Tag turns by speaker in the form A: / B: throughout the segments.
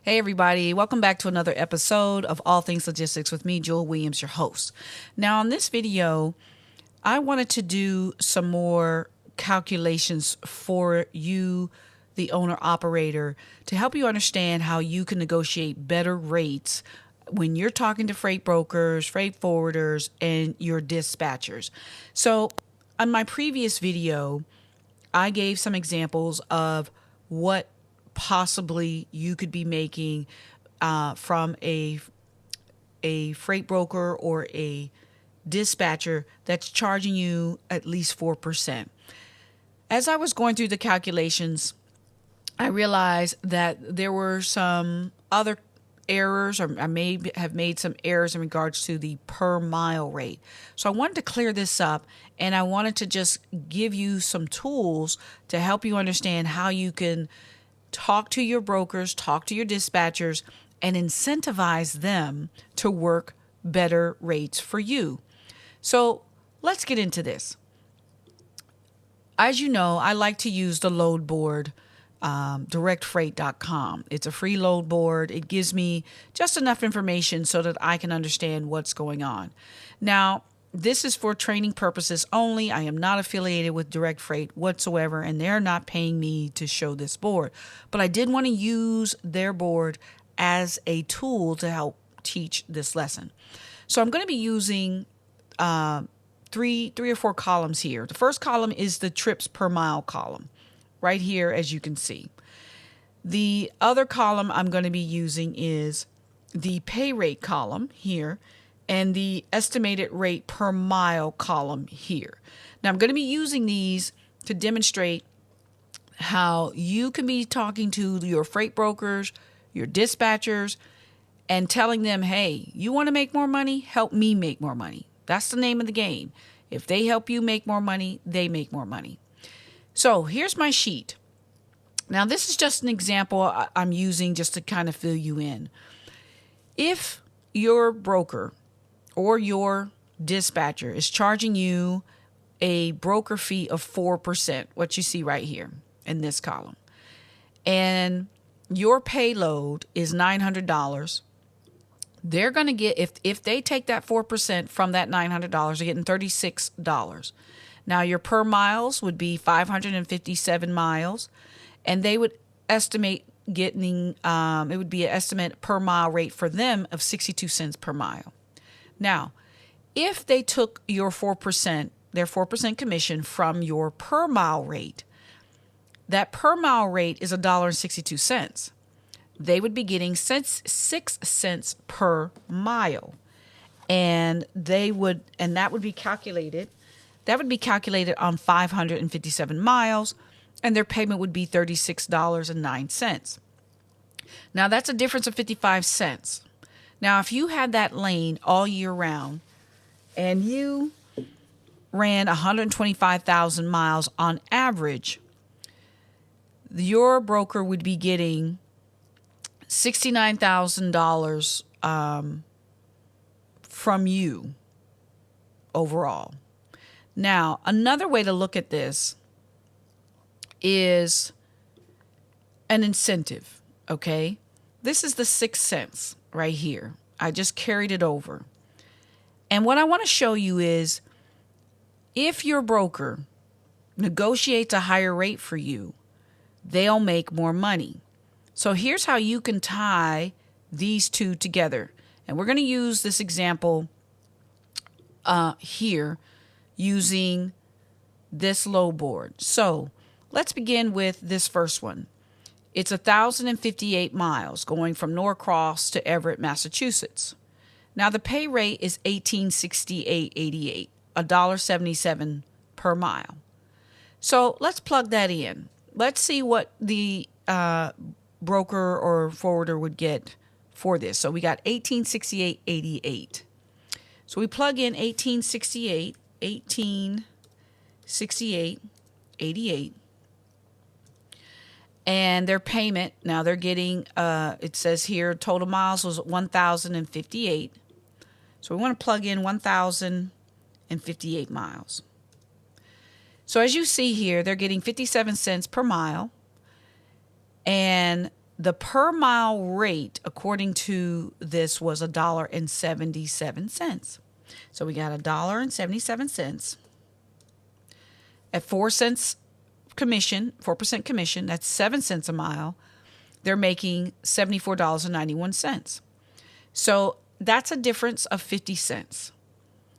A: Hey, everybody. Welcome back to another episode of All Things Logistics with me, Jewel Williams, your host. Now, in this video, I wanted to do some more calculations for you, the owner operator, to help you understand how you can negotiate better rates when you're talking to freight brokers, freight forwarders, and your dispatchers. So, on my previous video, I gave some examples of what possibly you could be making from a freight broker or a dispatcher that's charging you at least 4%. As I was going through the calculations, I realized that there were some other errors, or I may have made some errors in regards to the per mile rate. So I wanted to clear this up, and I wanted to just give you some tools to help you understand how you can talk to your brokers, talk to your dispatchers, and incentivize them to work better rates for you. So let's get into this. As you know, I like to use the load board, directfreight.com. It's a free load board. It gives me just enough information so that I can understand what's going on. Now, this is for training purposes only. I am not affiliated with Direct Freight whatsoever, and they're not paying me to show this board. But I did want to use their board as a tool to help teach this lesson. So I'm going to be using three or four columns here. The first column is the trips per mile column, right here, as you can see. The other column I'm going to be using is the pay rate column here, and the estimated rate per mile column here. Now, I'm going to be using these to demonstrate how you can be talking to your freight brokers, your dispatchers, and telling them, hey, you want to make more money? Help me make more money. That's the name of the game. If they help you make more money, they make more money. So here's my sheet. Now, this is just an example I'm using just to kind of fill you in. If your broker or your dispatcher is charging you a broker fee of 4%, what you see right here in this column, and your payload is $900, they're going to get, if they take that 4% from that $900, they're getting $36. Now, your per miles would be 557 miles, and they would estimate getting, it would be an estimate per mile rate for them of 62 cents per mile. Now, if they took your 4%, their 4% commission from your per mile rate, that per mile rate is $1.62. They would be getting 6 cents per mile. And that would be calculated. That would be calculated on 557 miles, and their payment would be $36.09. Now, that's a difference of 55 cents. Now, if you had that lane all year round and you ran 125,000 miles on average, your broker would be getting $69,000 from you overall. Now, another way to look at this is an incentive, okay? This is the 6 cents right here. I just carried it over. And what I want to show you is if your broker negotiates a higher rate for you, they'll make more money. So here's how you can tie these two together. And we're going to use this example here using this load board. So let's begin with this first one. It's 1,058 miles going from Norcross to Everett, Massachusetts. Now the pay rate is $18.6888, $1.77 per mile. So let's plug that in. Let's see what the broker or forwarder would get for this. So we got $18.6888. So we plug in $18.6888. And their payment, now they're getting, it says here, total miles was 1,058. So we want to plug in 1,058 miles. So as you see here, they're getting 57 cents per mile. And the per mile rate, according to this, was $1.77. So we got $1.77 at 4 cents commission, 4% commission. That's 7 cents a mile. They're making $74.91. So that's a difference of 50 cents.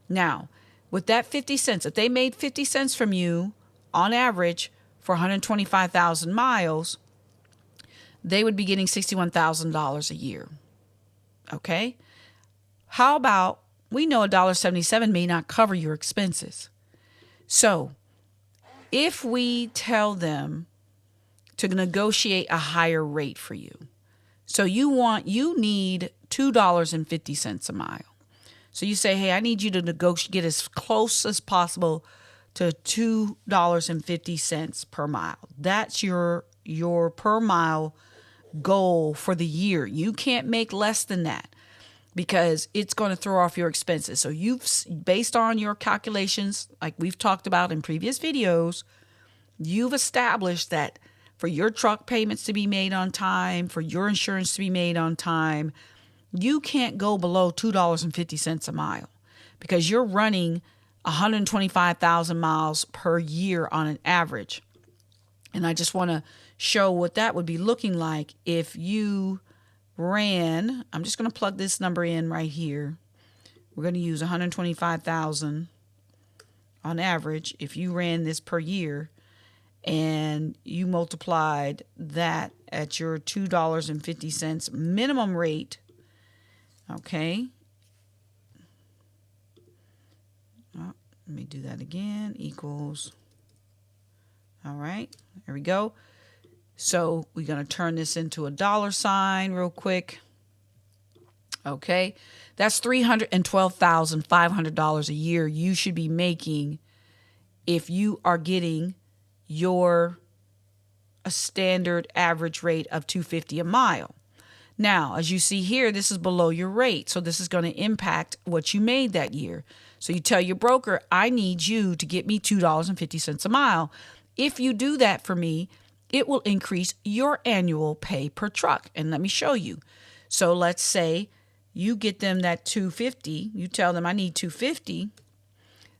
A: Now, with that 50 cents, if they made 50 cents from you on average for 125,000 miles, they would be getting $61,000 a year. Okay? How about, we know $1.77 may not cover your expenses. So if we tell them to negotiate a higher rate for you, so you need $2.50 a mile. So you say, hey, I need you to get as close as possible to $2.50 per mile. That's your per mile goal for the year. You can't make less than that because it's going to throw off your expenses. So based on your calculations, like we've talked about in previous videos, you've established that for your truck payments to be made on time, for your insurance to be made on time, you can't go below $2.50 a mile because you're running 125,000 miles per year on an average. And I just want to show what that would be looking like if you ran. I'm just going to plug this number in right here. We're going to use 125,000 on average. If you ran this per year and you multiplied that at your $2.50 minimum rate, okay. Oh, let me do that again. Equals. All right, there we go. So we're going to turn this into a dollar sign real quick. Okay, that's $312,500 a year you should be making if you are getting a standard average rate of $2.50 a mile. Now, as you see here, this is below your rate. So this is going to impact what you made that year. So you tell your broker, I need you to get me $2.50 a mile. If you do that for me, it will increase your annual pay per truck. And let me show you. So let's say you get them that $2.50. You tell them I need $2.50.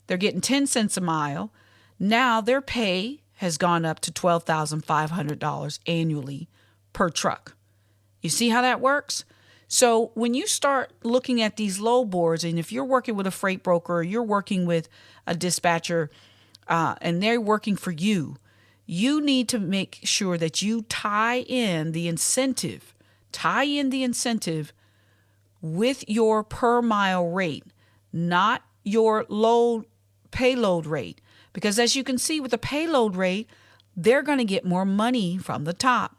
A: They're getting 10 cents a mile. Now their pay has gone up to $12,500 annually per truck. You see how that works? So when you start looking at these low boards, and if you're working with a freight broker or you're working with a dispatcher and they're working for you, you need to make sure that you tie in the incentive with your per mile rate, not your payload rate. Because as you can see with the payload rate, they're going to get more money from the top.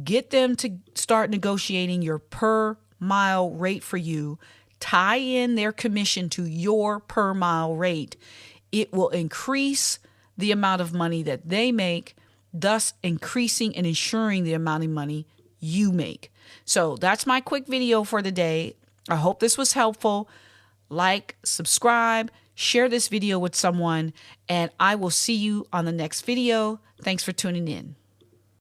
A: Get them to start negotiating your per mile rate for you. Tie in their commission to your per mile rate. It will increase the amount of money that they make, thus increasing and ensuring the amount of money you make. So that's my quick video for the day. I hope this was helpful. Like, subscribe, share this video with someone, and I will see you on the next video. Thanks for tuning in.